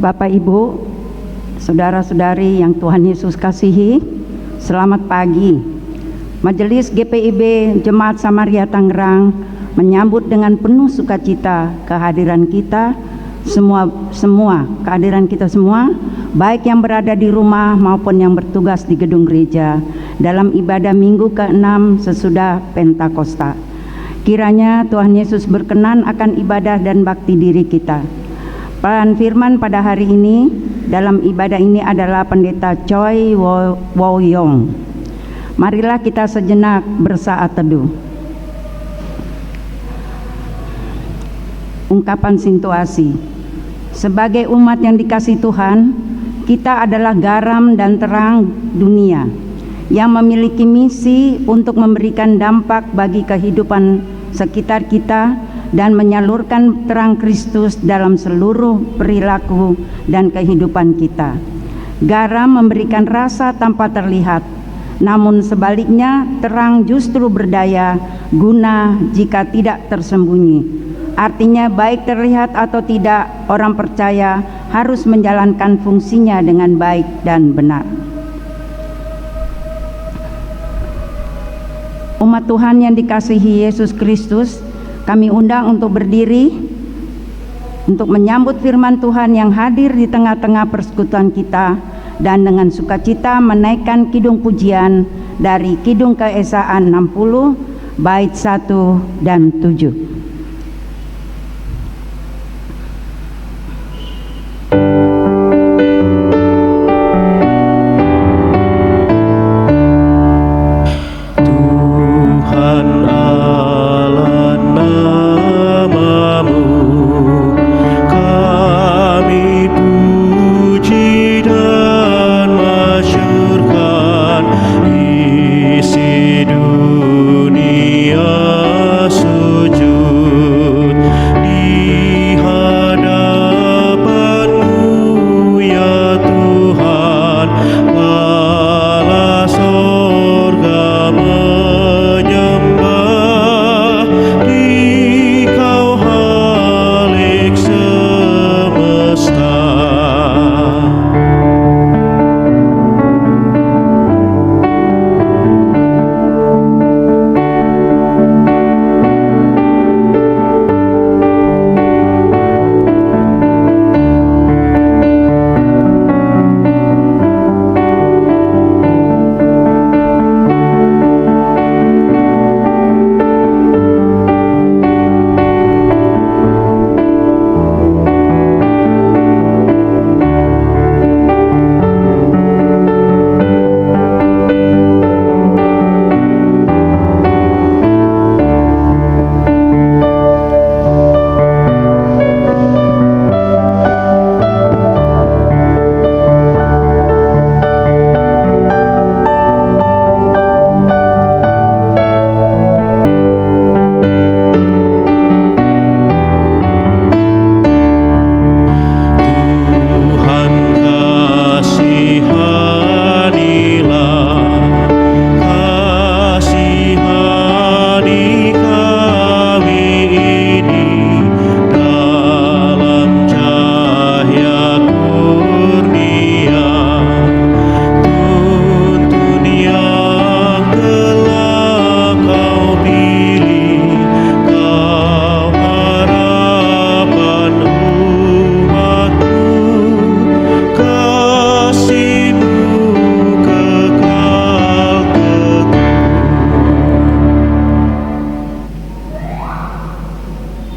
Bapak, Ibu, saudara-saudari yang Tuhan Yesus kasihi, selamat pagi. Majelis GPIB Jemaat Samaria Tangerang menyambut dengan penuh sukacita kehadiran kita semua, baik yang berada di rumah maupun yang bertugas di gedung gereja dalam ibadah minggu ke-6 sesudah Pentakosta. Kiranya Tuhan Yesus berkenan akan ibadah dan bakti diri kita. Peran firman pada hari ini dalam ibadah ini adalah Pendeta Choi Wo Yong. Marilah kita sejenak bersaat teduh. Ungkapan situasi. Sebagai umat yang dikasihi Tuhan, kita adalah garam dan terang dunia yang memiliki misi untuk memberikan dampak bagi kehidupan sekitar kita dan menyalurkan terang Kristus dalam seluruh perilaku dan kehidupan kita. Garam memberikan rasa tanpa terlihat, namun sebaliknya terang justru berdaya guna jika tidak tersembunyi. Artinya baik terlihat atau tidak, orang percaya harus menjalankan fungsinya dengan baik dan benar. Umat Tuhan yang dikasihi Yesus Kristus, kami undang untuk berdiri untuk menyambut firman Tuhan yang hadir di tengah-tengah persekutuan kita dan dengan sukacita menaikkan kidung pujian dari Kidung Keesaan 60 bait 1 dan 7.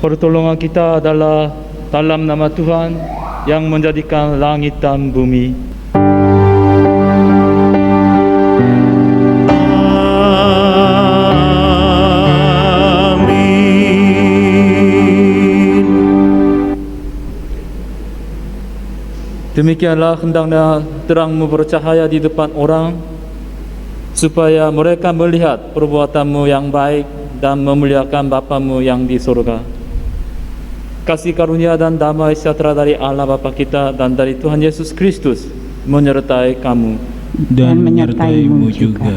Pertolongan kita adalah dalam nama Tuhan yang menjadikan langit dan bumi. Amin. Demikianlah hendaknya terangmu bercahaya di depan orang, supaya mereka melihat perbuatanmu yang baik dan memuliakan Bapamu yang di surga. Kasih karunia dan damai sejahtera dari Allah Bapa kita dan dari Tuhan Yesus Kristus menyertai kamu dan menyertaimu juga.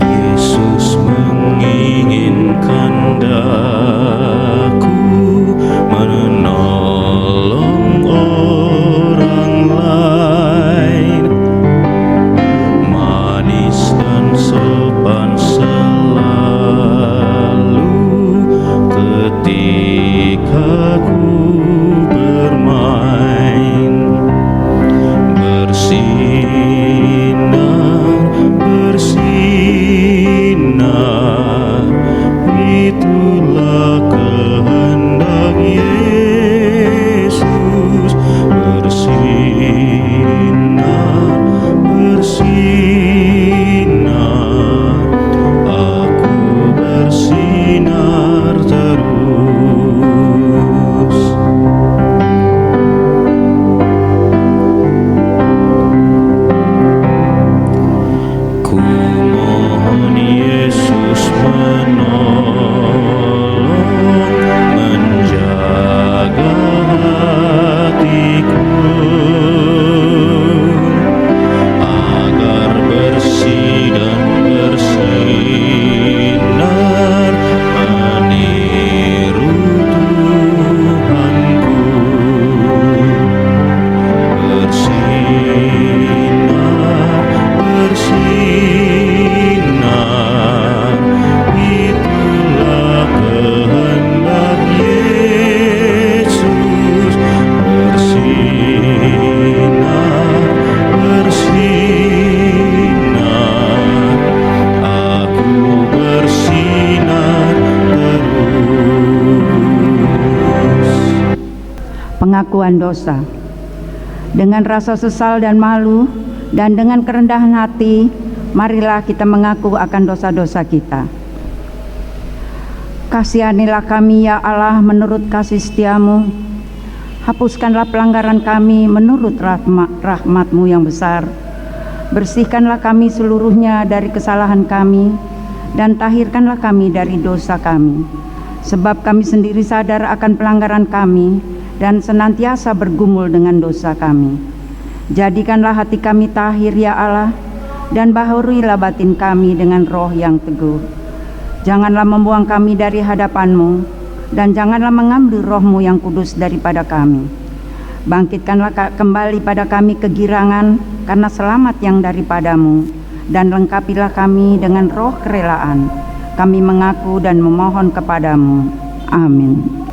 Yesus menginginkan pengakuan dosa. Dengan rasa sesal dan malu dan dengan kerendahan hati, marilah kita mengaku akan dosa-dosa kita. Kasihanilah kami ya Allah menurut kasih setiamu. Hapuskanlah pelanggaran kami menurut rahmat-Mu yang besar. Bersihkanlah kami seluruhnya dari kesalahan kami, dan tahirkanlah kami dari dosa kami. Sebab kami sendiri sadar akan pelanggaran kami, dan senantiasa bergumul dengan dosa kami. Jadikanlah hati kami tahir ya Allah, dan bahurilah batin kami dengan roh yang teguh. Janganlah membuang kami dari hadapan-Mu, dan janganlah mengambil roh-Mu yang kudus daripada kami. Bangkitkanlah kembali pada kami kegirangan karena selamat yang daripada-Mu, dan lengkapilah kami dengan roh kerelaan. Kami mengaku dan memohon kepada-Mu. Amin.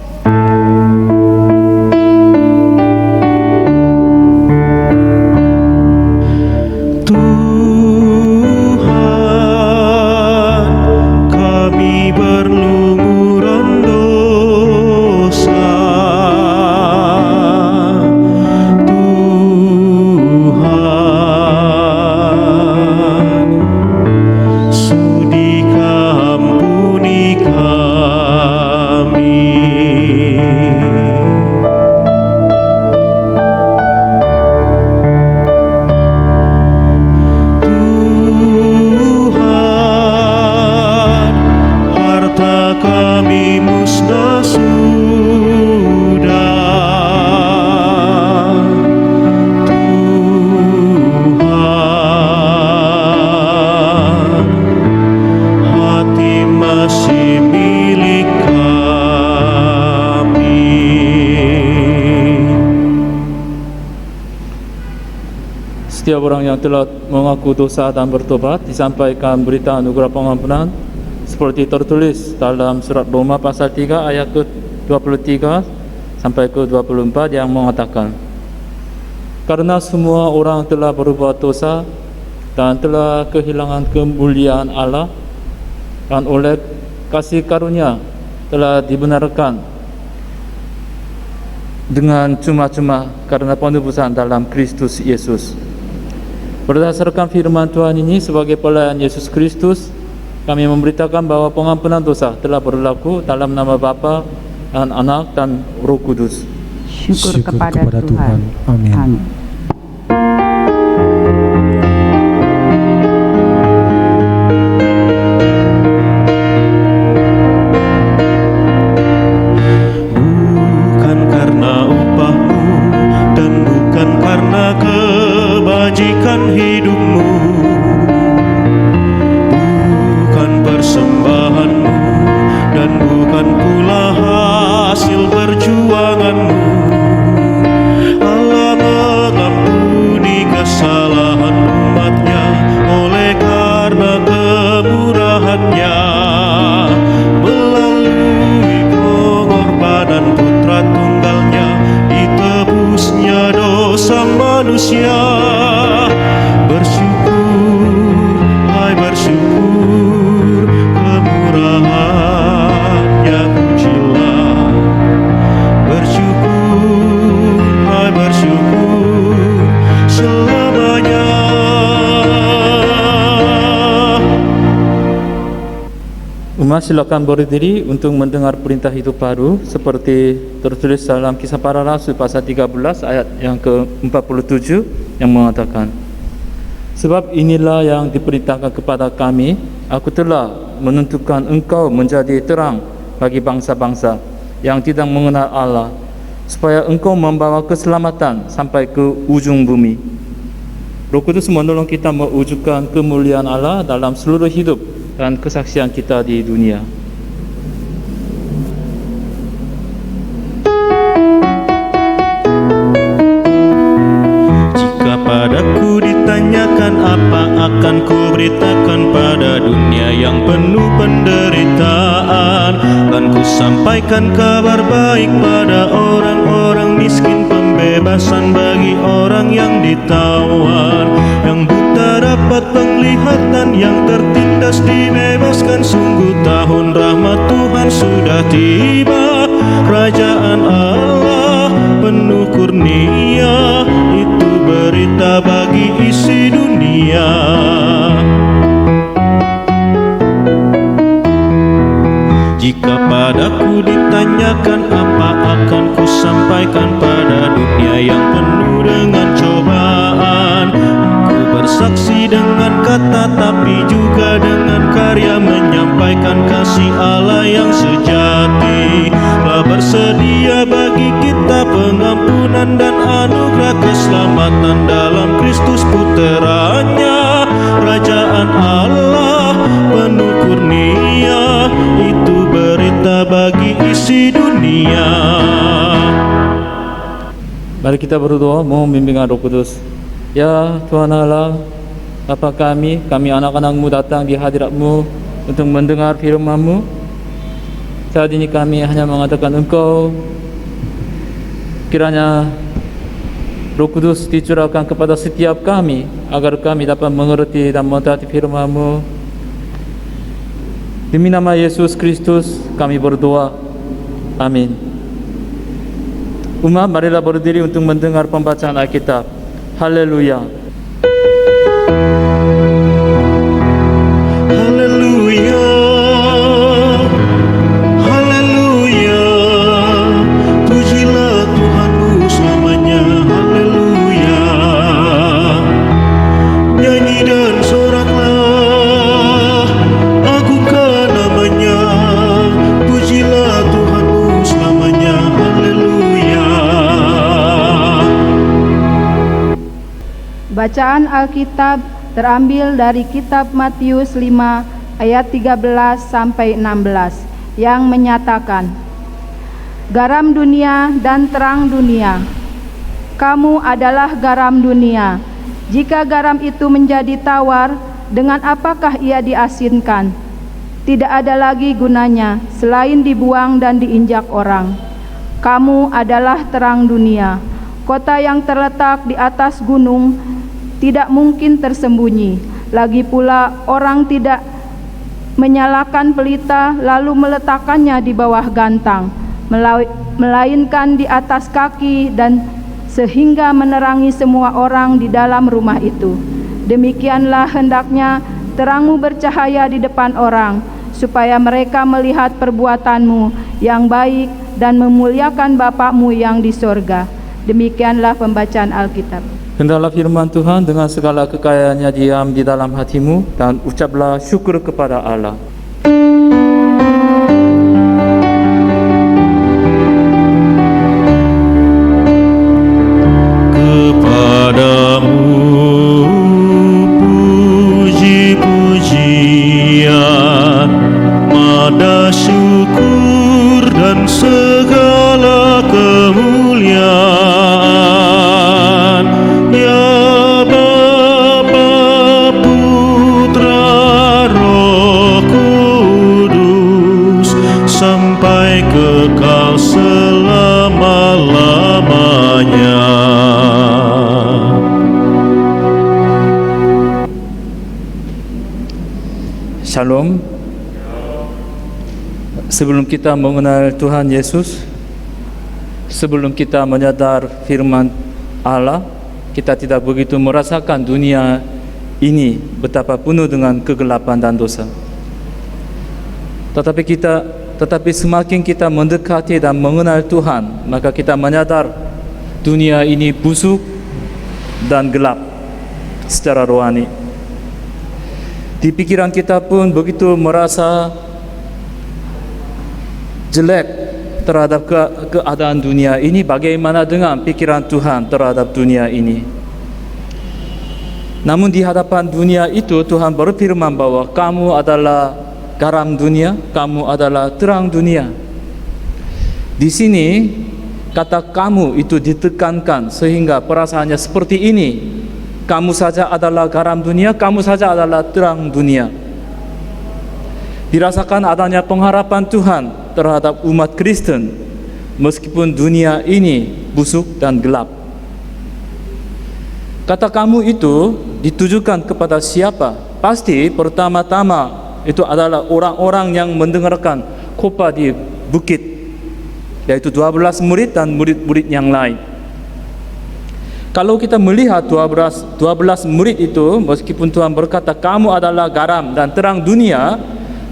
Setiap orang yang telah mengaku dosa dan bertobat disampaikan berita anugerah pengampunan seperti tertulis dalam surat Roma pasal 3 ayat ke-23 sampai ke-24 yang mengatakan, karena semua orang telah berbuat dosa dan telah kehilangan kemuliaan Allah, dan oleh kasih karunia telah dibenarkan dengan cuma-cuma karena penebusan dalam Kristus Yesus. Berdasarkan firman Tuhan ini, sebagai pelayan Yesus Kristus, kami memberitakan bahwa pengampunan dosa telah berlaku dalam nama Bapa dan Anak dan Roh Kudus. Syukur kepada Tuhan. Amin. Amin. Bukan karena upahmu dan bukan karena kebajikan hidupmu, bukan persembahanmu dan bukan pula hasil perjuanganmu. Allah mengampuni kesalahan umatnya oleh karena kemurahannya, melalui pengorbanan putra tunggalnya ditebusnya dosa manusia. Bersyukur, hai bersyukur, kemurahannya pujilah. Bersyukur, hai bersyukur, selamanya. Umat silakan berdiri untuk mendengar perintah hidup baru seperti tertulis dalam Kisah Para Rasul pasal 13 ayat yang ke-47 yang mengatakan, sebab inilah yang diperintahkan kepada kami, aku telah menentukan engkau menjadi terang bagi bangsa-bangsa yang tidak mengenal Allah, supaya engkau membawa keselamatan sampai ke ujung bumi. Roh Kudus menolong kita mewujudkan kemuliaan Allah dalam seluruh hidup dan kesaksian kita di dunia. Jika padaku ditanyakan apa akan ku beritakan pada dunia yang penuh penderitaan, kan ku sampaikan kabar baik pada orang-orang miskin, pembebasan bagi orang yang ditawan, yang buta dapat penglihatan, yang tertindas dibebaskan. Sungguh tahun rahmat Tuhan sudah tiba, kerajaan Allah penuh kurnia, itu berita bagi isi dunia. Jika padaku ditanyakan apa akan ku sampaikan pada dunia yang penuh dengan cobaan. Aku bersaksi dengan kata tapi juga dengan karya, menyampaikan kasih Allah yang sejati. Telah bersedia bagi kita pengampunan dan anugerah keselamatan dalam Kristus Puteranya. Kerajaan Allah penuh kurnia, itu berita bagi isi dunia. Mari kita berdoa mohon bimbingan Roh Kudus. Ya Tuhan Allah, Bapa kami anak-anak-Mu datang di hadirat-Mu untuk mendengar firman-Mu. Saat ini kami hanya mengatakan Engkau, kiranya Roh Kudus dicurahkan kepada setiap kami agar kami dapat mengerti dan mentaati firman-Mu. Demi nama Yesus Kristus kami berdoa. Amin. Umat, marilah berdiri untuk mendengar pembacaan Alkitab. Haleluya. Haleluya, haleluya, pujilah Tuhanku selamanya. Haleluya, nyanyi dan soraklah, agungkan namanya. Pujilah Tuhanku selamanya. Haleluya. Bacaan Alkitab terambil dari kitab Matius 5 ayat 13 sampai 16 yang menyatakan, garam dunia dan terang dunia. Kamu adalah garam dunia. Jika garam itu menjadi tawar, dengan apakah ia diasinkan? Tidak ada lagi gunanya selain dibuang dan diinjak orang. Kamu adalah terang dunia. Kota yang terletak di atas gunung tidak mungkin tersembunyi. Lagi pula orang tidak menyalakan pelita lalu meletakkannya di bawah gantang, melainkan di atas kaki dan sehingga menerangi semua orang di dalam rumah itu. Demikianlah hendaknya terangmu bercahaya di depan orang, supaya mereka melihat perbuatanmu yang baik dan memuliakan Bapa-Mu yang di sorga. Demikianlah pembacaan Alkitab. Hendaklah firman Tuhan dengan segala kekayaannya diam di dalam hatimu dan ucaplah syukur kepada Allah. Kepadamu puji-pujian, mada syukur dan segala kemuliaan, ya Bapa, Putra, Roh Kudus, sampai kekal selama-lamanya. Shalom. Sebelum kita mengenal Tuhan Yesus, sebelum kita menyadar firman Allah, kita tidak begitu merasakan dunia ini betapa penuh dengan kegelapan dan dosa. Tetapi semakin kita mendekati dan mengenal Tuhan, maka kita menyadar dunia ini busuk dan gelap secara rohani. Di pikiran kita pun begitu merasa jelek terhadap keadaan dunia ini. Bagaimana dengan pikiran Tuhan terhadap dunia ini? Namun di hadapan dunia itu Tuhan berfirman bahwa kamu adalah garam dunia, kamu adalah terang dunia. Di sini kata kamu itu ditekankan sehingga perasaannya seperti ini. Kamu saja adalah garam dunia, kamu saja adalah terang dunia. Dirasakan adanya pengharapan Tuhan terhadap umat Kristen meskipun dunia ini busuk dan gelap. Kata kamu itu ditujukan kepada siapa? Pasti pertama-tama itu adalah orang-orang yang mendengarkan khotbah di bukit. yaitu 12 murid dan murid-murid yang lain. Kalau kita melihat 12 murid itu, meskipun Tuhan berkata kamu adalah garam dan terang dunia,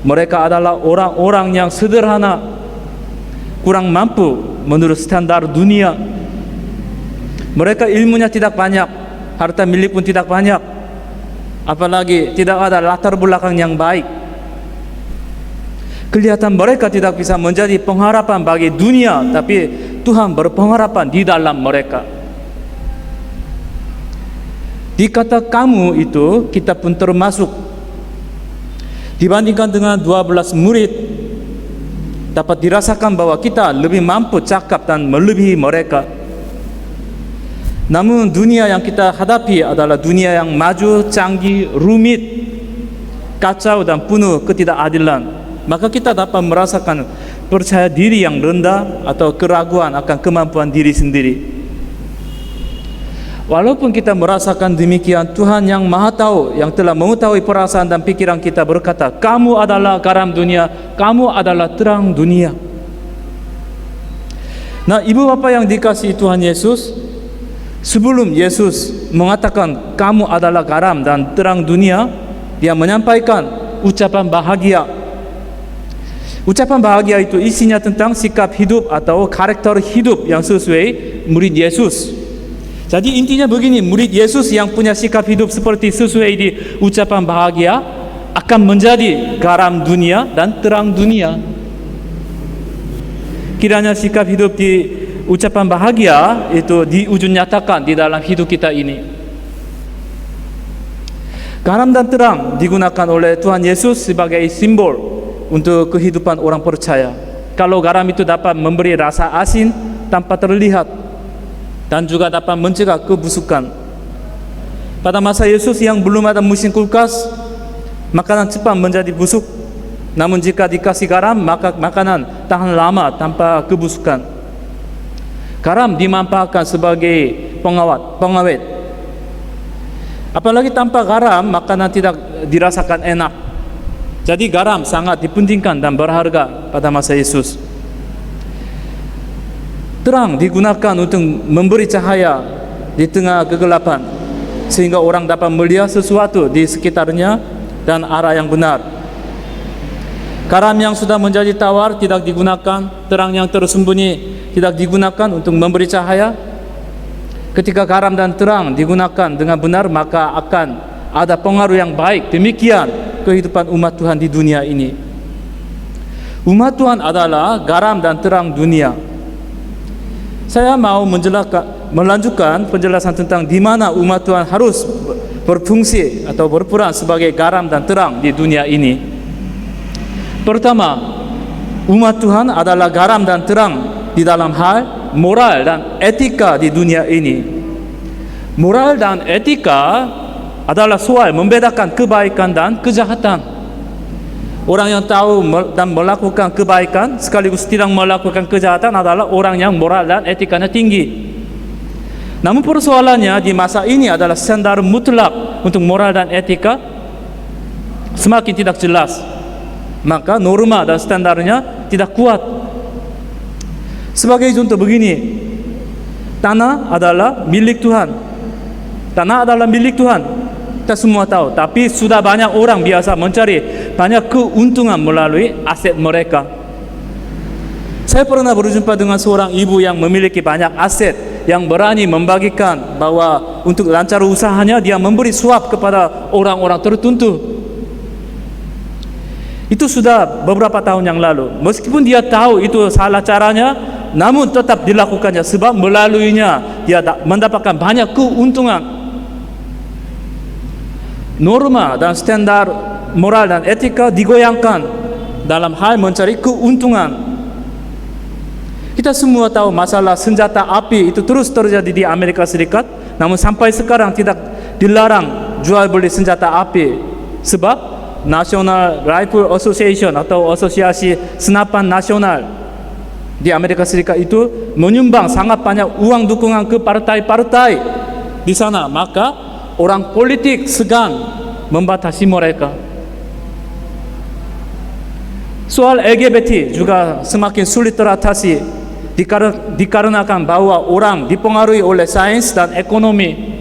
mereka adalah orang-orang yang sederhana, kurang mampu menurut standar dunia. Mereka ilmunya tidak banyak, harta milik pun tidak banyak, apalagi tidak ada latar belakang yang baik. Kelihatan mereka tidak bisa menjadi pengharapan bagi dunia, tapi Tuhan berpengharapan di dalam mereka. Di kata kamu itu, kita pun termasuk. Dibandingkan dengan 12 murid, dapat dirasakan bahwa kita lebih mampu cakap dan melebihi mereka. Namun dunia yang kita hadapi adalah dunia yang maju, canggih, rumit, kacau dan penuh ketidakadilan. Maka kita dapat merasakan percaya diri yang rendah atau keraguan akan kemampuan diri sendiri. Walaupun kita merasakan demikian, Tuhan yang Maha Tahu, yang telah mengetahui perasaan dan pikiran kita berkata, kamu adalah garam dunia, kamu adalah terang dunia. Nah, ibu bapa yang dikasihi Tuhan Yesus, sebelum Yesus mengatakan kamu adalah garam dan terang dunia, dia menyampaikan ucapan bahagia. Ucapan bahagia itu isinya tentang sikap hidup atau karakter hidup yang sesuai murid Yesus. Jadi intinya begini, murid Yesus yang punya sikap hidup seperti sesuai di ucapan bahagia akan menjadi garam dunia dan terang dunia. Kiranya sikap hidup di ucapan bahagia itu diwujud nyatakan di dalam hidup kita ini. Garam dan terang digunakan oleh Tuhan Yesus sebagai simbol untuk kehidupan orang percaya. Kalau garam itu dapat memberi rasa asin tanpa terlihat dan juga dapat mencegah kebusukan. Pada masa Yesus yang belum ada mesin kulkas, makanan cepat menjadi busuk. Namun jika dikasih garam, maka makanan tahan lama tanpa kebusukan. Garam dimanfaatkan sebagai pengawet. Apalagi tanpa garam, makanan tidak dirasakan enak. Jadi garam sangat dipentingkan dan berharga pada masa Yesus. Terang digunakan untuk memberi cahaya di tengah kegelapan, sehingga orang dapat melihat sesuatu di sekitarnya dan arah yang benar. Garam yang sudah menjadi tawar tidak digunakan, terang yang tersembunyi tidak digunakan untuk memberi cahaya. Ketika garam dan terang digunakan dengan benar, maka akan ada pengaruh yang baik. Demikian kehidupan umat Tuhan di dunia ini. Umat Tuhan adalah garam dan terang dunia. Saya mau melanjutkan penjelasan tentang di mana umat Tuhan harus berfungsi atau berperan sebagai garam dan terang di dunia ini. Pertama, umat Tuhan adalah garam dan terang di dalam hal moral dan etika di dunia ini. Moral dan etika adalah soal membedakan kebaikan dan kejahatan. Orang yang tahu dan melakukan kebaikan sekaligus tidak melakukan kejahatan adalah orang yang moral dan etikanya tinggi. Namun persoalannya di masa ini adalah standar mutlak untuk moral dan etika semakin tidak jelas. Maka norma dan standarnya tidak kuat. Sebagai contoh begini, tanah adalah milik Tuhan. Tanah adalah milik Tuhan. Kita semua tahu, tapi sudah banyak orang biasa mencari banyak keuntungan melalui aset mereka. Saya pernah berjumpa dengan seorang ibu yang memiliki banyak aset, yang berani membagikan bahwa untuk lancar usahanya dia memberi suap kepada orang-orang tertentu. Itu sudah beberapa tahun yang lalu. Meskipun dia tahu itu salah caranya, namun tetap dilakukannya sebab melaluinya dia mendapatkan banyak keuntungan. Norma dan standar moral dan etika digoyangkan dalam hal mencari keuntungan. Kita semua tahu masalah senjata api itu terus terjadi di Amerika Serikat, namun sampai sekarang tidak dilarang jual beli senjata api sebab National Rifle Association atau Asosiasi Senapan Nasional di Amerika Serikat itu menyumbang sangat banyak uang dukungan ke partai-partai di sana. Maka orang politik segan membatasi mereka. Soal LGBT juga semakin sulit teratasi dikarenakan bahwa orang dipengaruhi oleh sains dan ekonomi,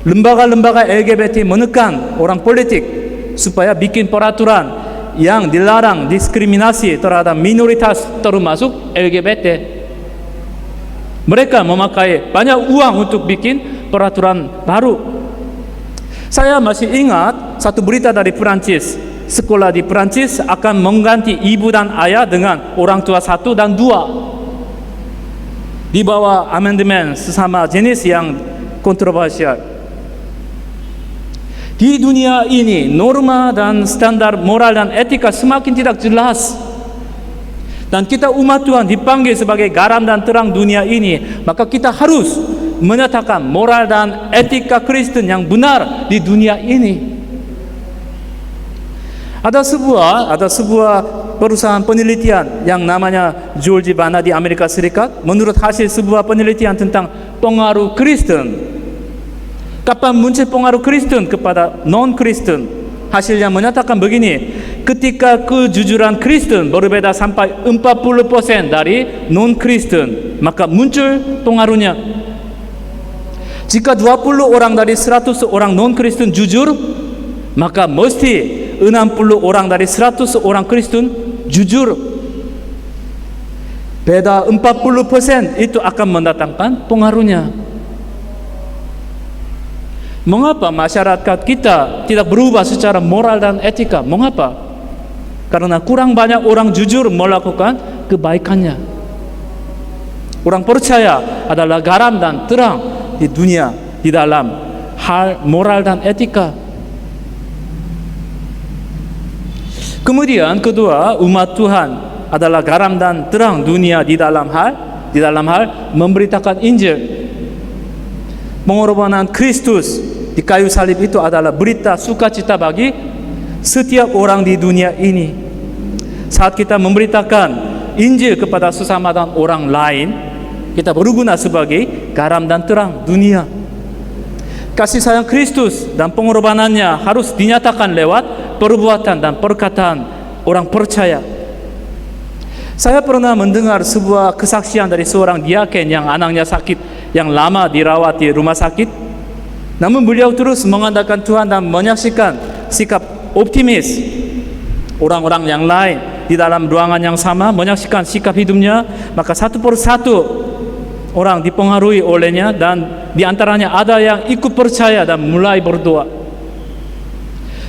lembaga-lembaga LGBT menekan orang politik supaya bikin peraturan yang dilarang diskriminasi terhadap minoritas termasuk LGBT. Mereka memakai banyak uang untuk bikin peraturan baru. Saya masih ingat satu berita dari Perancis. Sekolah di Perancis akan mengganti ibu dan ayah dengan orang tua 1 dan 2 di bawah amandemen sesama jenis yang kontroversial. Di dunia ini norma dan standar moral dan etika semakin tidak jelas, dan kita umat Tuhan dipanggil sebagai garam dan terang dunia ini. Maka kita harus menyatakan moral dan etika Kristen yang benar di dunia ini. Ada sebuah perusahaan penelitian yang namanya George Barna di Amerika Serikat. Menurut hasil sebuah penelitian tentang pengaruh Kristen, kapan muncul pengaruh Kristen kepada non-Kristen, hasilnya menyatakan begini: ketika kejujuran Kristen berbeda sampai 40% dari non-Kristen, maka muncul pengaruhnya. Jika 20 orang dari 100 orang non-Kristen jujur, maka mesti 60 orang dari 100 orang Kristen jujur. Beda 40% itu akan mendatangkan pengaruhnya. Mengapa masyarakat kita tidak berubah secara moral dan etika? Mengapa? Karena kurang banyak orang jujur melakukan kebaikannya. Orang percaya adalah garam dan terang di dunia di dalam hal moral dan etika. Kemudian kedua, umat Tuhan adalah garam dan terang dunia di dalam hal memberitakan Injil. Pengorbanan Kristus di kayu salib itu adalah berita sukacita bagi setiap orang di dunia ini. Saat kita memberitakan Injil kepada sesama dan orang lain, kita berguna sebagai garam dan terang dunia. Kasih sayang Kristus dan pengorbanannya harus dinyatakan lewat perbuatan dan perkataan orang percaya. Saya pernah mendengar sebuah kesaksian dari seorang diaken yang anaknya sakit, yang lama dirawat di rumah sakit. Namun beliau terus mengandalkan Tuhan dan menyaksikan sikap optimis orang-orang yang lain di dalam ruangan yang sama, menyaksikan sikap hidupnya. Maka satu persatu orang dipengaruhi olehnya, dan di antaranya ada yang ikut percaya dan mulai berdoa.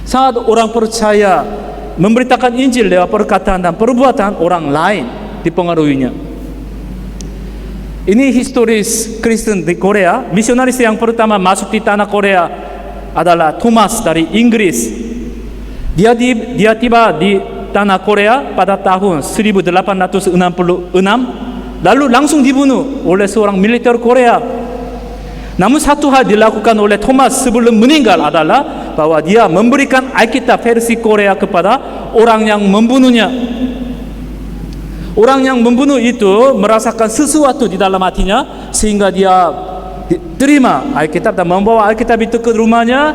Saat orang percaya memberitakan Injil lewat perkataan dan perbuatan, orang lain dipengaruhinya. Ini historis Kristen di Korea. Misionaris yang pertama masuk di tanah Korea adalah Thomas dari Inggris. Dia tiba di tanah Korea pada tahun 1866, lalu langsung dibunuh oleh seorang militer Korea. Namun satu hal dilakukan oleh Thomas sebelum meninggal adalah bahwa dia memberikan Alkitab versi Korea kepada orang yang membunuhnya. Orang yang membunuh itu merasakan sesuatu di dalam hatinya sehingga dia terima Alkitab dan membawa Alkitab itu ke rumahnya,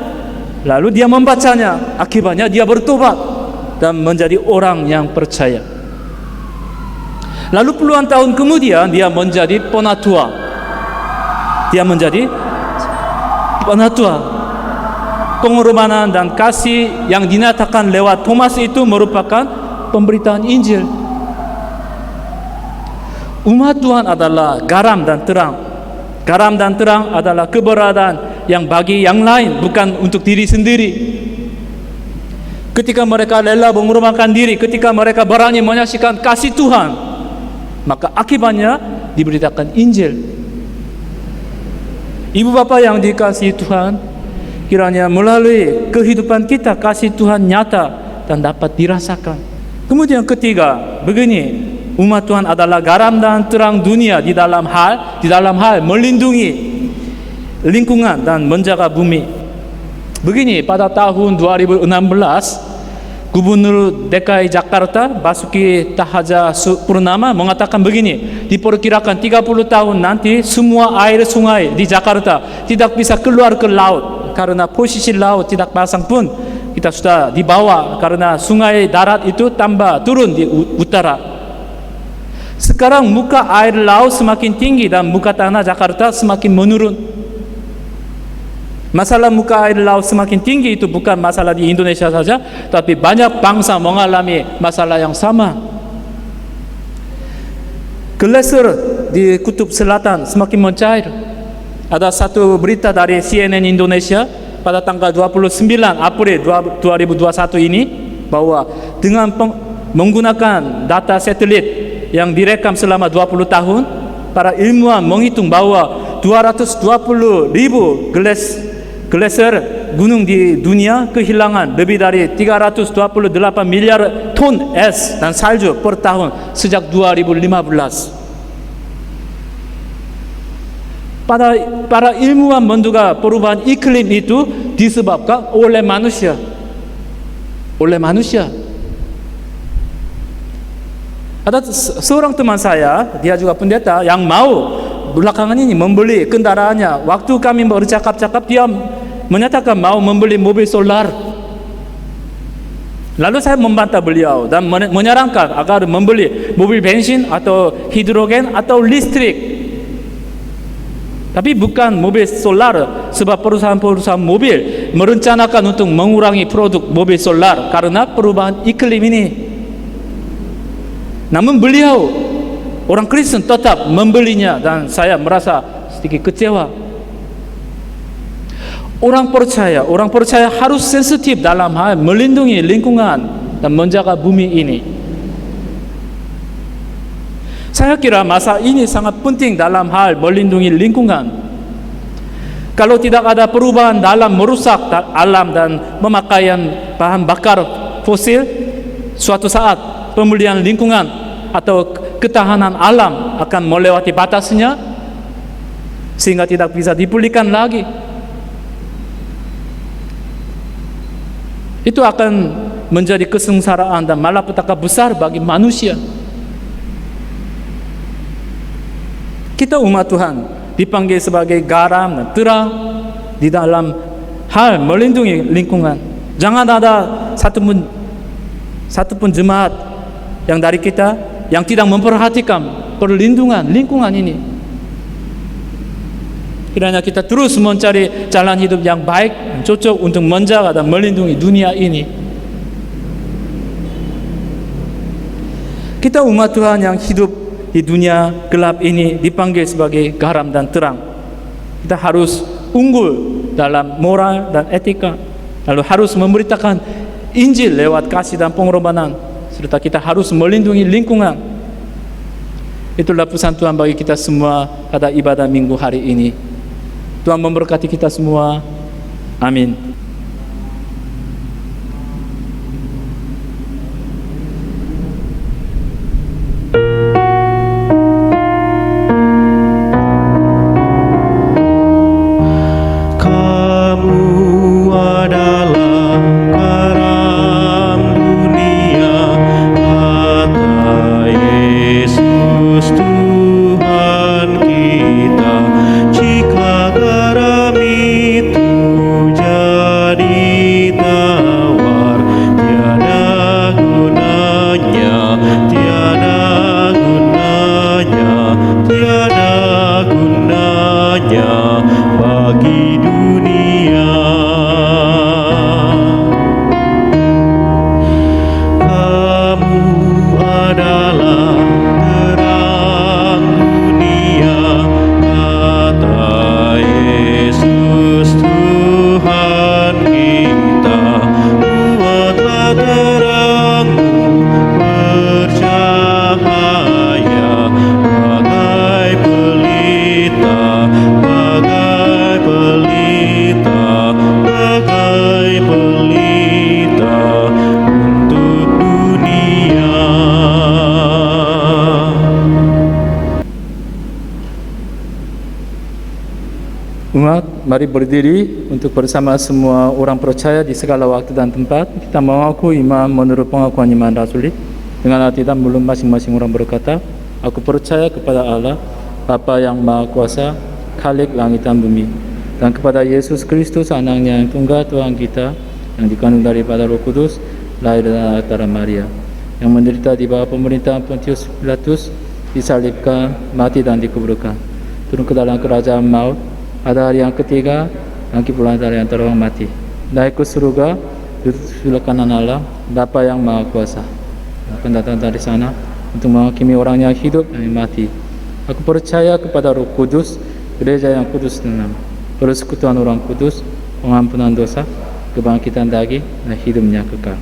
lalu dia membacanya. Akibatnya dia bertobat dan menjadi orang yang percaya. Lalu puluhan tahun kemudian dia menjadi penatua. Pengorbanan dan kasih yang dinyatakan lewat Thomas itu merupakan pemberitaan Injil. Umat Tuhan adalah garam dan terang. Garam dan terang adalah keberadaan yang bagi yang lain, bukan untuk diri sendiri. Ketika mereka rela mengorbankan diri, ketika mereka berani menyaksikan kasih Tuhan, maka akibatnya diberitakan Injil. Ibu bapa yang dikasihi Tuhan, kiranya melalui kehidupan kita kasih Tuhan nyata dan dapat dirasakan. Kemudian ketiga, begini, umat Tuhan adalah garam dan terang dunia di dalam hal melindungi lingkungan dan menjaga bumi. Begini, pada tahun 2016, Gubernur DKI Jakarta Basuki Cahayapurnama mengatakan begini, diperkirakan 30 tahun nanti semua air sungai di Jakarta tidak bisa keluar ke laut karena posisi laut tidak pasang pun kita sudah di bawah, karena sungai darat itu tambah turun di utara. Sekarang muka air laut semakin tinggi dan muka tanah Jakarta semakin menurun. Masalah muka air laut semakin tinggi itu bukan masalah di Indonesia saja, tapi banyak bangsa mengalami masalah yang sama. Glaser di Kutub Selatan semakin mencair. Ada satu berita dari CNN Indonesia pada tanggal 29 April 2021 ini bahwa dengan menggunakan data satelit yang direkam selama 20 tahun, para ilmuwan menghitung bahwa 220.000 glaser gunung di dunia kehilangan lebih dari 328 miliar ton es dan salju per tahun sejak 2015. Para ilmuwan menduga perubahan iklim itu disebabkan oleh manusia. Ada seorang teman saya, dia juga pendeta, yang mau belakangan ini membeli kendaraannya. Waktu kami bercakap-cakap, dia menyatakan mau membeli mobil solar. Lalu saya membantah beliau dan menyarankan agar membeli mobil bensin atau hidrogen atau listrik. Tapi bukan mobil solar, sebab perusahaan-perusahaan mobil merencanakan untuk mengurangi produk mobil solar karena perubahan iklim ini. Namun beliau, orang Kristen, tetap membelinya dan saya merasa sedikit kecewa. Orang percaya harus sensitif dalam hal melindungi lingkungan dan menjaga bumi ini. Saya kira masa ini sangat penting dalam hal melindungi lingkungan. Kalau tidak ada perubahan dalam merusak alam dan pemakaian bahan bakar fosil, suatu saat pemulihan lingkungan atau ketahanan alam akan melewati batasnya sehingga tidak bisa dipulihkan lagi. Itu akan menjadi kesengsaraan dan malapetaka besar bagi manusia. Kita umat Tuhan dipanggil sebagai garam dan terang di dalam hal melindungi lingkungan. Jangan ada satu pun jemaat yang dari kita yang tidak memperhatikan perlindungan lingkungan ini. Kiranya kita terus mencari jalan hidup yang baik dan cocok untuk menjaga dan melindungi dunia ini. Kita umat Tuhan yang hidup di dunia gelap ini dipanggil sebagai garam dan terang. Kita harus unggul dalam moral dan etika, lalu harus memberitakan Injil lewat kasih dan pengorbanan, serta kita harus melindungi lingkungan. Itulah pesan Tuhan bagi kita semua pada ibadah minggu hari ini. Tuhan memberkati kita semua. Amin. Umat, mari berdiri untuk bersama semua orang percaya di segala waktu dan tempat. Kita mengaku iman menurut pengakuan iman rasuli. Dengan hati dan mulut masing-masing orang berkata, aku percaya kepada Allah, Bapa yang Maha Kuasa, Khalik langit dan bumi, dan kepada Yesus Kristus, anaknya yang tunggal Tuhan kita, yang dikandung daripada Roh Kudus, lahir dari antara Maria, yang menderita di bawah pemerintahan Pontius Pilatus, disalibkan, mati dan dikuburkan, turun ke dalam kerajaan maut, ada hari yang ketiga, bangkit pula dari antara orang mati, naik ke surga, duduk sebelah kanan Allah, Bapa yang Maha Kuasa, akan datang dari sana untuk menghakimi orang yang hidup dan yang mati. Aku percaya kepada Roh Kudus, gereja yang kudus dan persekutuan orang kudus, pengampunan dosa, kebangkitan daging, dan hidupnya kekal.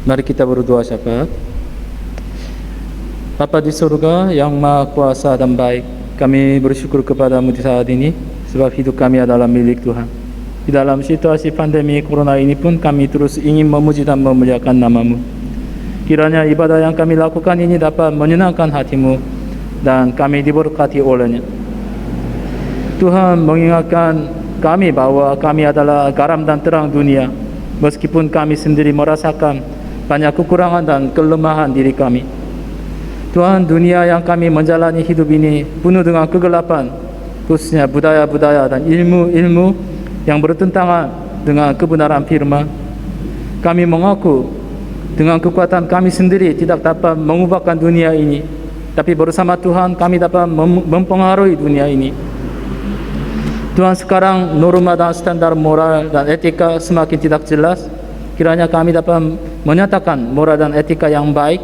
Mari kita berdoa syafaat. Bapa di surga yang Maha Kuasa dan baik, kami bersyukur kepadamu di saat ini sebab hidup kami adalah milik Tuhan. Di dalam situasi pandemi corona ini pun kami terus ingin memuji dan memuliakan nama-Mu. Kiranya ibadah yang kami lakukan ini dapat menyenangkan hati-Mu dan kami diberkati olehnya. Tuhan mengingatkan kami bahwa kami adalah garam dan terang dunia, meskipun kami sendiri merasakan banyak kekurangan dan kelemahan diri kami. Tuhan, dunia yang kami menjalani hidup ini penuh dengan kegelapan, khususnya budaya-budaya dan ilmu-ilmu yang bertentangan dengan kebenaran firman. Kami mengaku dengan kekuatan kami sendiri tidak dapat mengubahkan dunia ini, tapi bersama Tuhan kami dapat mempengaruhi dunia ini. Tuhan, sekarang norma dan standar moral dan etika semakin tidak jelas. Kiranya kami dapat menyatakan moral dan etika yang baik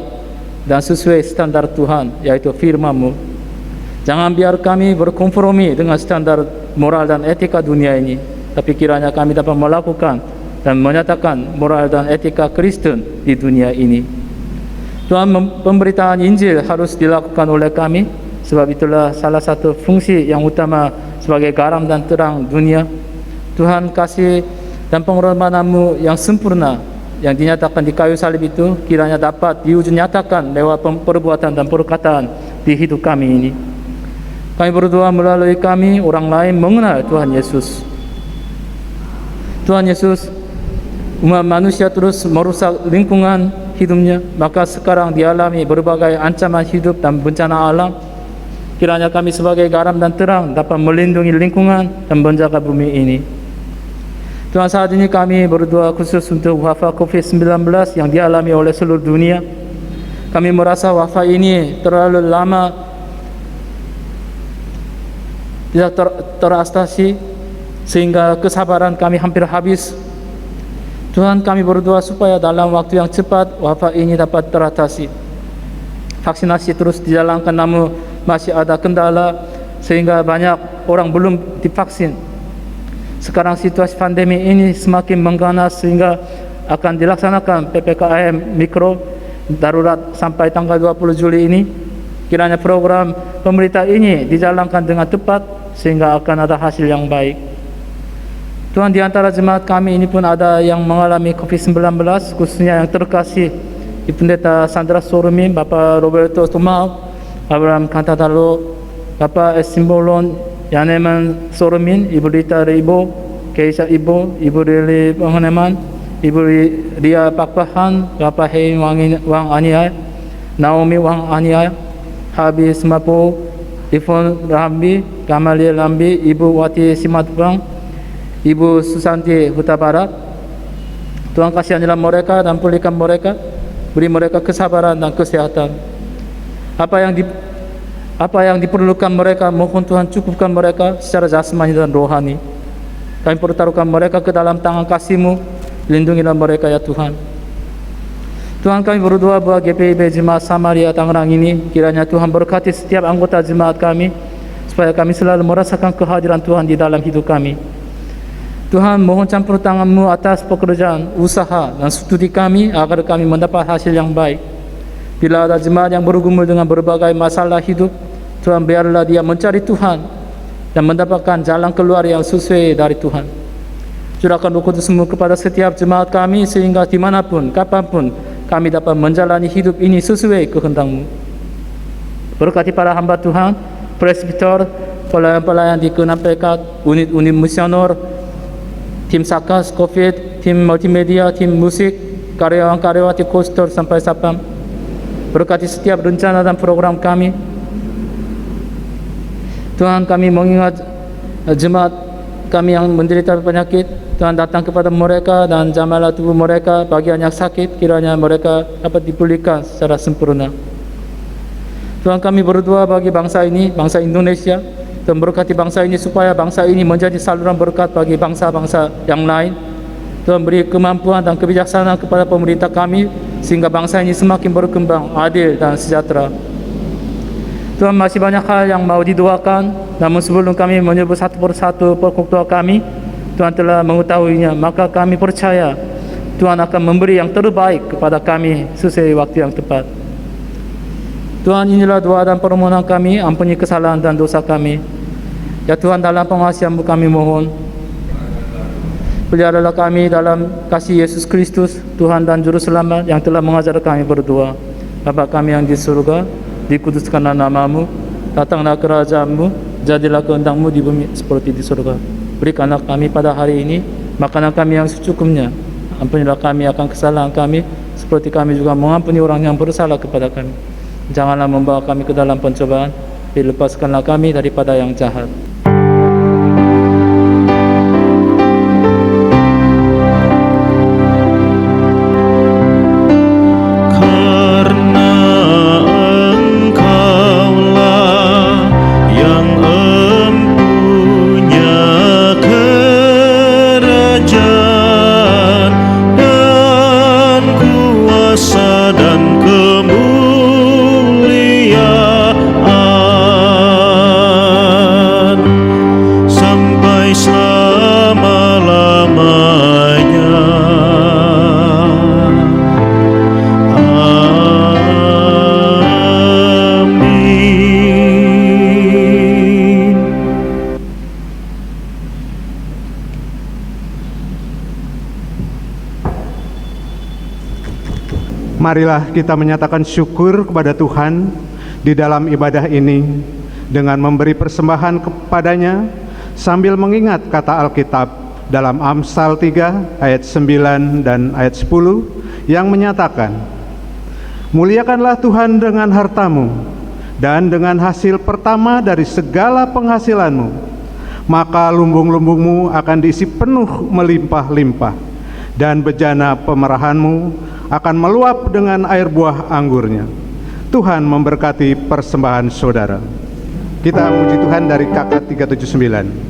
dan sesuai standar Tuhan, yaitu firman-Mu. Jangan biar kami berkompromi dengan standar moral dan etika dunia ini, tapi kiranya kami dapat melakukan dan menyatakan moral dan etika Kristen di dunia ini. Tuhan, pemberitaan Injil harus dilakukan oleh kami, sebab itulah salah satu fungsi yang utama sebagai garam dan terang dunia. Tuhan, kasih dan pengorbanan-Mu yang sempurna yang dinyatakan di kayu salib itu kiranya dapat diwujud nyatakan lewat perbuatan dan perkataan di hidup kami ini. Kami berdoa melalui kami orang lain mengenal Tuhan Yesus. Tuhan Yesus, umat manusia terus merusak lingkungan hidupnya, maka sekarang dialami berbagai ancaman hidup dan bencana alam. Kiranya kami sebagai garam dan terang dapat melindungi lingkungan dan menjaga bumi ini. Tuhan, saat ini kami berdoa khusus untuk wabah COVID-19 yang dialami oleh seluruh dunia. Kami merasa wabah ini terlalu lama tidak teratasi sehingga kesabaran kami hampir habis. Tuhan, kami berdoa supaya dalam waktu yang cepat wabah ini dapat teratasi. Vaksinasi terus dijalankan namun masih ada kendala sehingga banyak orang belum divaksin. Sekarang situasi pandemi ini semakin mengganas sehingga akan dilaksanakan PPKM mikro darurat sampai tanggal 20 Juli ini. Kiranya program pemerintah ini dijalankan dengan tepat sehingga akan ada hasil yang baik. Tuhan, di antara jemaat kami ini pun ada yang mengalami COVID-19, khususnya yang terkasih di Pendeta Sandra Sorumi, Bapak Roberto Tomau, Abraham Kantatalo, Bapak Simbolon Yaneman Soromin, Ibu Rita Ribo, Keisha Ibo, Ibu Rili Panganeman, Ibu Ria Pakpahan, Bapak Hei Wang Aniai, Naomi Wang Aniai, Habi Semapo, Ivon Rambi, Gamaliel Lambi, Ibu Wati Simatbang, Ibu Susanti Huta Barat. Tuhan, kasihanilah mereka dan pulihkan mereka, beri mereka kesabaran dan kesehatan. Apa yang diperlukan mereka, mohon Tuhan cukupkan mereka secara jasmani dan rohani. Kami pertaruhkan mereka ke dalam tangan kasih-Mu, lindungilah mereka ya Tuhan. Tuhan, kami berdoa buat GPIB Jemaat Samaria Tangerang ini, kiranya Tuhan berkati setiap anggota jemaat kami, supaya kami selalu merasakan kehadiran Tuhan di dalam hidup kami. Tuhan, mohon campur tangan-Mu atas pekerjaan, usaha dan studi kami, agar kami mendapat hasil yang baik. Bila ada jemaat yang bergumul dengan berbagai masalah hidup, Tuhan, biarlah dia mencari Tuhan dan mendapatkan jalan keluar yang sesuai dari Tuhan. Curahkan Roh Kudus-Mu kepada setiap jemaat kami, sehingga dimanapun, kapanpun kami dapat menjalani hidup ini sesuai kehendak-Mu. Berkati para hamba Tuhan, presbiter, pelayan-pelayan di keenam pekat, unit-unit misionor, tim sakas, COVID, tim multimedia, tim musik, karyawan-karyawati koster sampai sapam. Berkati setiap rencana dan program kami. Tuhan, kami mengingat jemaat kami yang menderita penyakit, Tuhan datang kepada mereka dan jamahlah tubuh mereka, bagian yang sakit kiranya mereka dapat dipulihkan secara sempurna. Tuhan, kami berdoa bagi bangsa ini, bangsa Indonesia, dan berkati bangsa ini supaya bangsa ini menjadi saluran berkat bagi bangsa-bangsa yang lain. Tuhan, beri kemampuan dan kebijaksanaan kepada pemerintah kami sehingga bangsa ini semakin berkembang, adil dan sejahtera. Tuhan, masih banyak hal yang mau didoakan, namun sebelum kami menyebut satu persatu pokok doa kami, Tuhan telah mengetahuinya, maka kami percaya Tuhan akan memberi yang terbaik kepada kami sesuai waktu yang tepat. Tuhan, inilah doa dan permohonan kami, ampuni kesalahan dan dosa kami. Ya Tuhan, dalam pengasihan-Mu kami mohon, peliharalah kami dalam kasih Yesus Kristus, Tuhan dan Juru Selamat yang telah mengajar kami berdoa. Bapa kami yang di surga, dikuduskanlah nama-Mu, datanglah kerajaan-Mu, jadilah kehendak-Mu di bumi seperti di surga. Berikanlah kami pada hari ini makanan kami yang secukupnya. Ampunilah kami akan kesalahan kami, seperti kami juga mengampuni orang yang bersalah kepada kami. Janganlah membawa kami ke dalam pencobaan, lepaskanlah kami daripada yang jahat. Marilah kita menyatakan syukur kepada Tuhan di dalam ibadah ini dengan memberi persembahan kepadanya sambil mengingat kata Alkitab dalam Amsal 3 ayat 9 dan ayat 10 yang menyatakan, "Muliakanlah Tuhan dengan hartamu dan dengan hasil pertama dari segala penghasilanmu, maka lumbung-lumbungmu akan diisi penuh melimpah-limpah, dan bejana pemerahanmu akan meluap dengan air buah anggurnya." Tuhan memberkati persembahan saudara. Kita memuji Tuhan dari KK 379.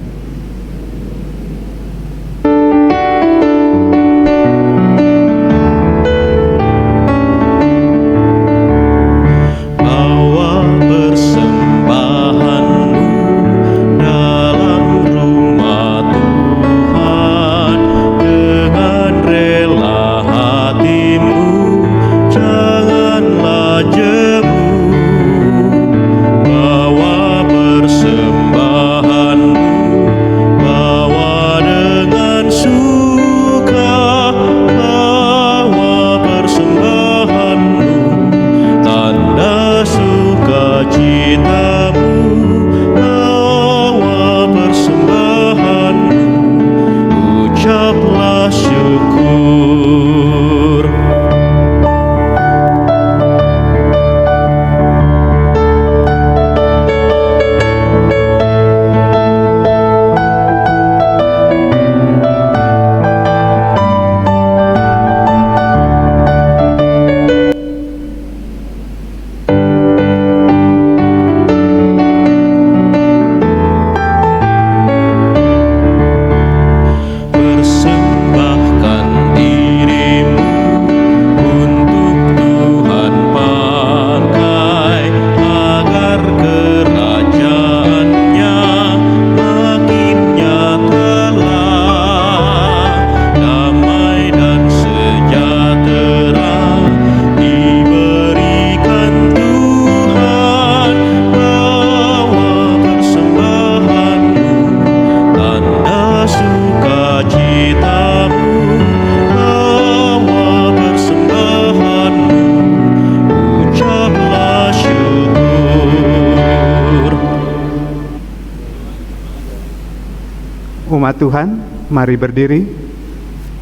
Umat Tuhan, mari berdiri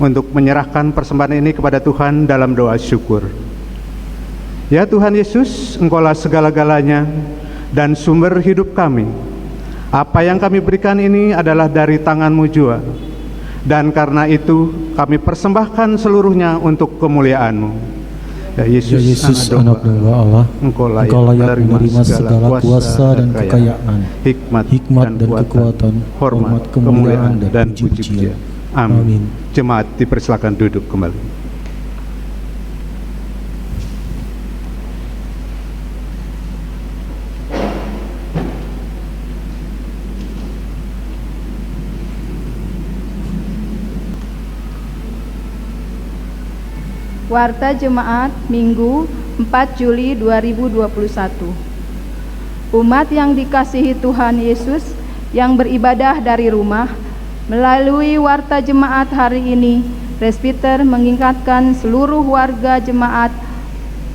untuk menyerahkan persembahan ini kepada Tuhan dalam doa syukur. Ya Tuhan Yesus, Engkaulah segala-galanya dan sumber hidup kami. Apa yang kami berikan ini adalah dari tangan-Mu jua, dan karena itu kami persembahkan seluruhnya untuk kemuliaan-Mu. Ya Yesus, anak domba Allah, Engkau Engkau layak menerima segala kuasa dan kekayaan, hikmat dan kekuatan, hormat, kemuliaan dan puji-pujian. Amin. Jemaat dipersilakan duduk kembali. Warta Jemaat Minggu 4 Juli 2021. Umat yang dikasihi Tuhan Yesus yang beribadah dari rumah, melalui Warta Jemaat hari ini, presbiter mengingatkan seluruh warga jemaat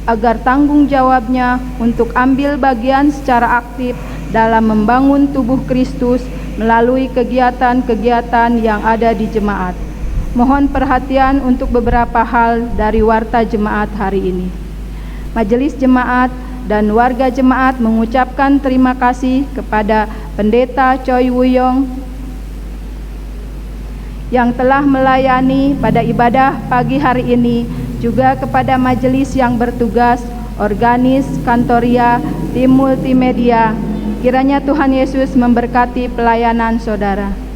agar tanggung jawabnya untuk ambil bagian secara aktif dalam membangun tubuh Kristus melalui kegiatan-kegiatan yang ada di jemaat. Mohon perhatian untuk beberapa hal dari Warta Jemaat hari ini. Majelis Jemaat dan warga jemaat mengucapkan terima kasih kepada Pendeta Choi Wuyong yang telah melayani pada ibadah pagi hari ini, juga kepada majelis yang bertugas, organis, kantoria, tim multimedia. Kiranya Tuhan Yesus memberkati pelayanan saudara.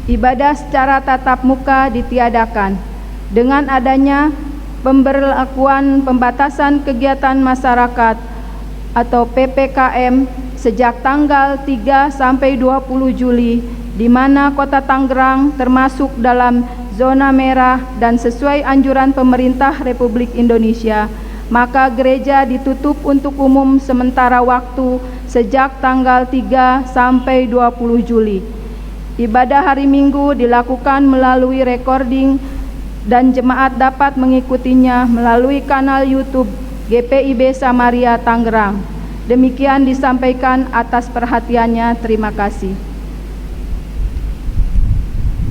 Ibadah secara tatap muka ditiadakan dengan adanya pemberlakuan pembatasan kegiatan masyarakat atau PPKM sejak tanggal 3 sampai 20 Juli, di mana Kota Tangerang termasuk dalam zona merah dan sesuai anjuran pemerintah Republik Indonesia, maka gereja ditutup untuk umum sementara waktu sejak tanggal 3 sampai 20 Juli. Ibadah hari Minggu dilakukan melalui recording dan jemaat dapat mengikutinya melalui kanal YouTube GPIB Samaria Tangerang. Demikian disampaikan atas perhatiannya. Terima kasih.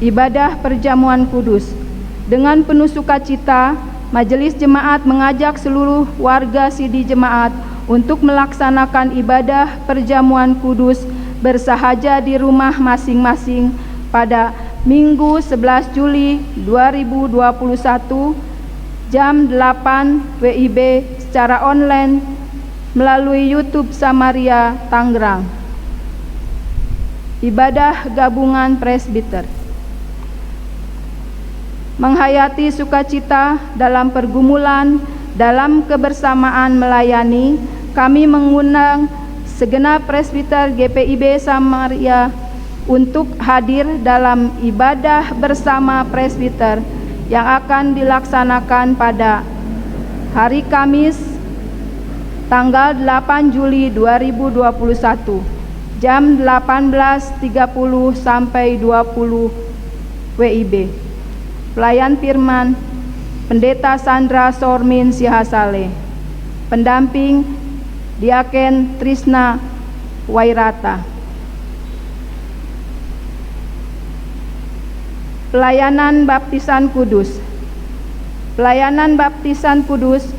Ibadah perjamuan kudus. Dengan penuh sukacita, Majelis Jemaat mengajak seluruh warga sidi jemaat untuk melaksanakan ibadah perjamuan kudus bersahaja di rumah masing-masing pada Minggu 11 Juli 2021 jam 8 WIB secara online melalui YouTube Samaria Tangerang. Ibadah gabungan presbiter. Menghayati sukacita dalam pergumulan, dalam kebersamaan melayani, kami mengundang segenap presbiter GPIB Samaria untuk hadir dalam ibadah bersama presbiter yang akan dilaksanakan pada hari Kamis tanggal 8 Juli 2021 jam 18.30 sampai 20 WIB. Pelayan firman Pendeta Sandra Sormin Sihasale. Pendamping Diaken Trisna Wairata. Pelayanan baptisan kudus. Pelayanan baptisan kudus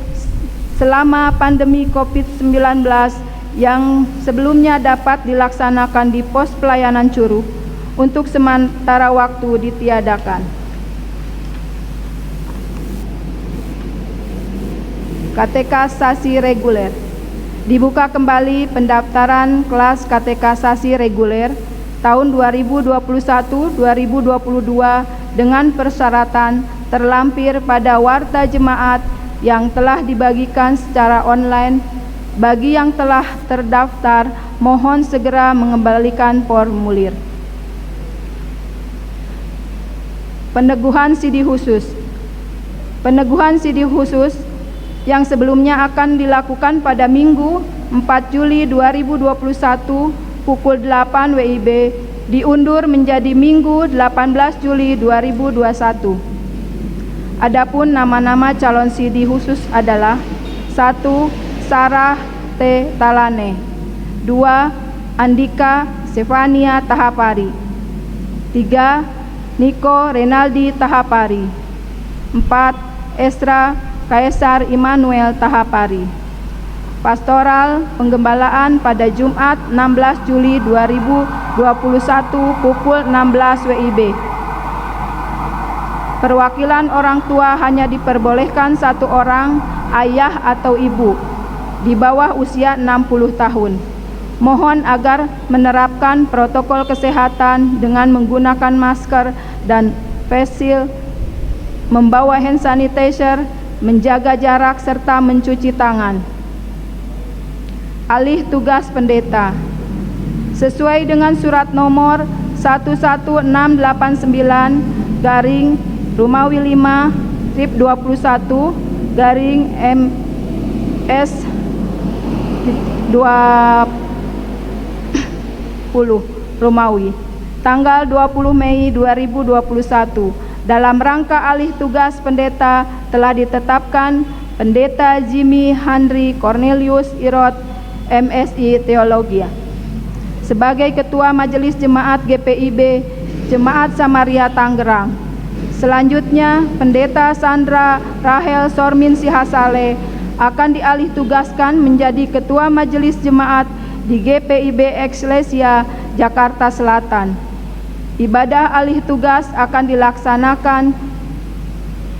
selama pandemi COVID-19 yang sebelumnya dapat dilaksanakan di pos pelayanan Curug untuk sementara waktu ditiadakan. Katekasasi reguler. Dibuka kembali pendaftaran kelas katekasasi reguler tahun 2021-2022 dengan persyaratan terlampir pada warta jemaat yang telah dibagikan secara online. Bagi yang telah terdaftar, mohon segera mengembalikan formulir. Peneguhan sidi khusus. Peneguhan sidi khusus yang sebelumnya akan dilakukan pada Minggu 4 Juli 2021 pukul 8 WIB diundur menjadi Minggu 18 Juli 2021. Adapun nama-nama calon sidi khusus adalah 1. Sarah T. Talane, 2. Andika Stefania Tahapari, 3. Niko Renaldi Tahapari, 4. Esra Kaisar Immanuel Tahapari. Pastoral Penggembalaan pada Jumat 16 Juli 2021 pukul 16 WIB. Perwakilan orang tua hanya diperbolehkan 1 orang, ayah atau ibu, di bawah usia 60 tahun. Mohon agar menerapkan protokol kesehatan dengan menggunakan masker dan face shield, membawa hand sanitizer, menjaga jarak serta mencuci tangan. Alih tugas pendeta. Sesuai dengan surat nomor 11689 garing Romawi 5 strip 21 garing MS 20 Romawi tanggal 20 Mei 2021. Dalam rangka alih tugas pendeta telah ditetapkan Pendeta Jimmy Henry Cornelius Irot MSI Teologia sebagai Ketua Majelis Jemaat GPIB Jemaat Samaria Tangerang. Selanjutnya, Pendeta Sandra Rahel Sormin Sihasale akan dialih tugaskan menjadi Ketua Majelis Jemaat di GPIB Eklesia Jakarta Selatan. Ibadah alih tugas akan dilaksanakan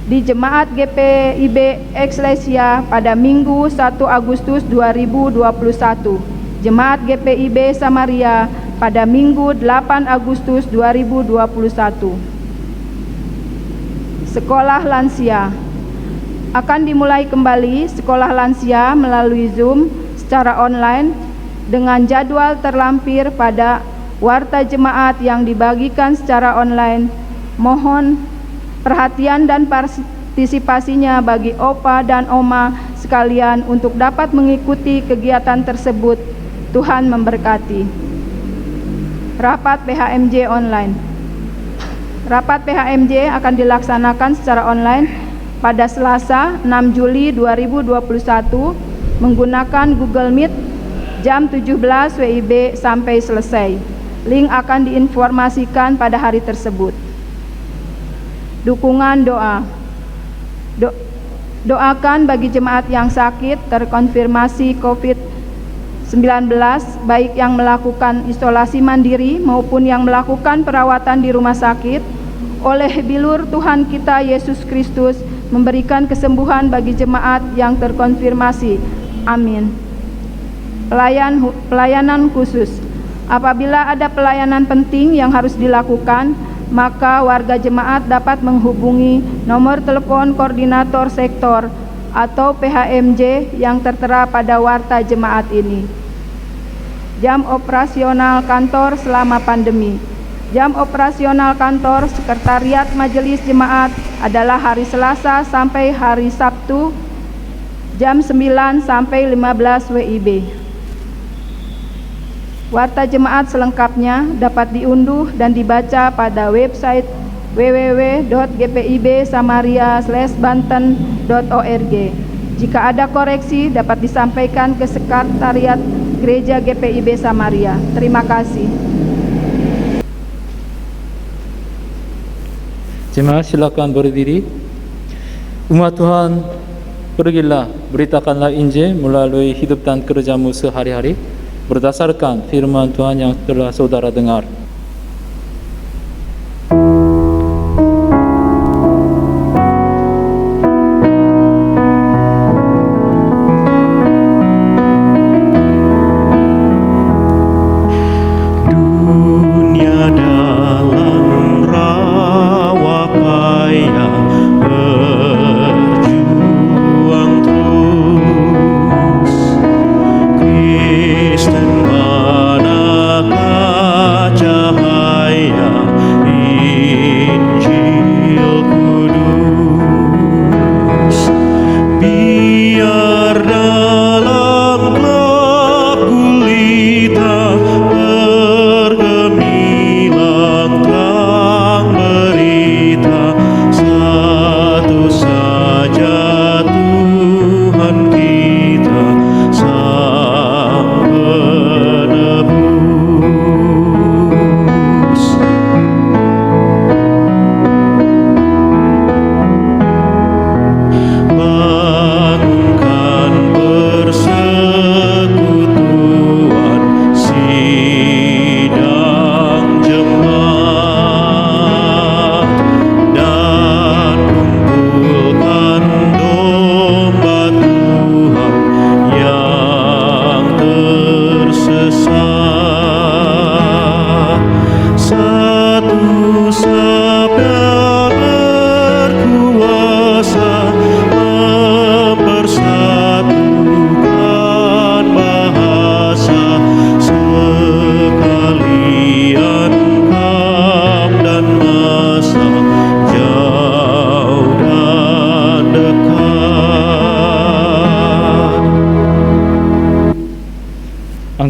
di Jemaat GPIB Eklesia pada Minggu 1 Agustus 2021. Jemaat GPIB Samaria pada Minggu 8 Agustus 2021. Sekolah lansia. Akan dimulai kembali sekolah lansia melalui Zoom secara online dengan jadwal terlampir pada warta jemaat yang dibagikan secara online. Mohon perhatian dan partisipasinya bagi Opa dan Oma sekalian untuk dapat mengikuti kegiatan tersebut. Tuhan memberkati. Rapat PHMJ online. Rapat PHMJ akan dilaksanakan secara online pada Selasa 6 Juli 2021 menggunakan Google Meet jam 17 WIB sampai selesai. Link akan diinformasikan pada hari tersebut. Dukungan doa. Doakan bagi jemaat yang sakit terkonfirmasi COVID-19, baik yang melakukan isolasi mandiri maupun yang melakukan perawatan di rumah sakit. Oleh bilur Tuhan kita Yesus Kristus memberikan kesembuhan bagi jemaat yang terkonfirmasi. Amin. Pelayanan khusus. Apabila ada pelayanan penting yang harus dilakukan, maka warga jemaat dapat menghubungi nomor telepon koordinator sektor atau PHMJ yang tertera pada warta jemaat ini. Jam operasional kantor selama pandemi. Jam operasional kantor Sekretariat Majelis Jemaat adalah hari Selasa sampai hari Sabtu jam 9 sampai 15 WIB. Warta jemaat selengkapnya dapat diunduh dan dibaca pada website www.gpibsamaria/banten.org. Jika ada koreksi dapat disampaikan ke Sekretariat Gereja GPIB Samaria. Terima kasih. Jemaat silakan berdiri. Umat Tuhan, pergilah, beritakanlah Injil melalui hidup dan kerjamu sehari-hari berdasarkan firman Tuhan yang telah saudara dengar. Dunia dalam rawa payah berjuang terus. Kristen manakah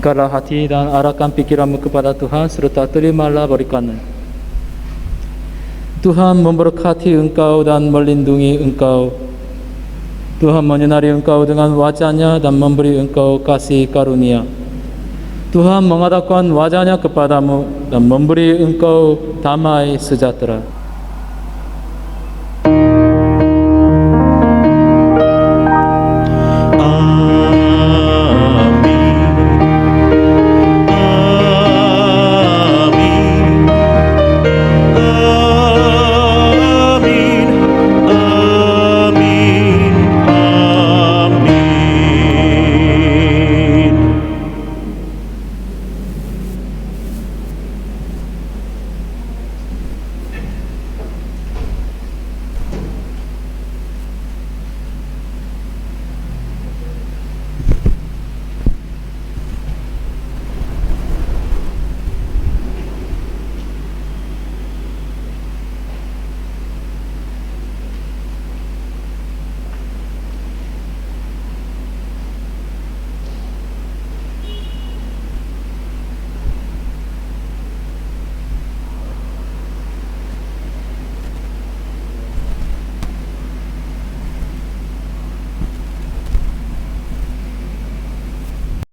Berikanlah hati dan arahkan pikiranmu kepada Tuhan serta terimalah berikannya. Tuhan memberkati engkau dan melindungi engkau. Tuhan menyinari engkau dengan wajah-Nya dan memberi engkau kasih karunia. Tuhan menghadapkan wajah-Nya kepadamu dan memberi engkau damai sejahtera.